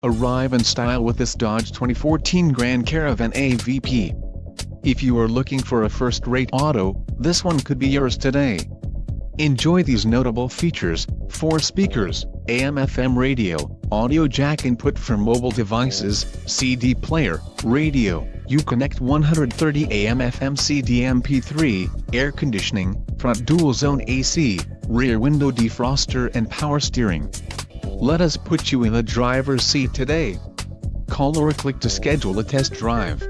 Arrive in style with this Dodge 2014 Grand Caravan AVP. If you are looking for a first-rate auto, this one could be yours today. Enjoy these notable features: 4 speakers, AM/FM radio, audio jack input for mobile devices, CD player, radio, Uconnect 130 AM/FM CD MP3, air conditioning, front dual-zone AC, rear window defroster and power steering. Let us put you in the driver's seat today. Call or click to schedule a test drive.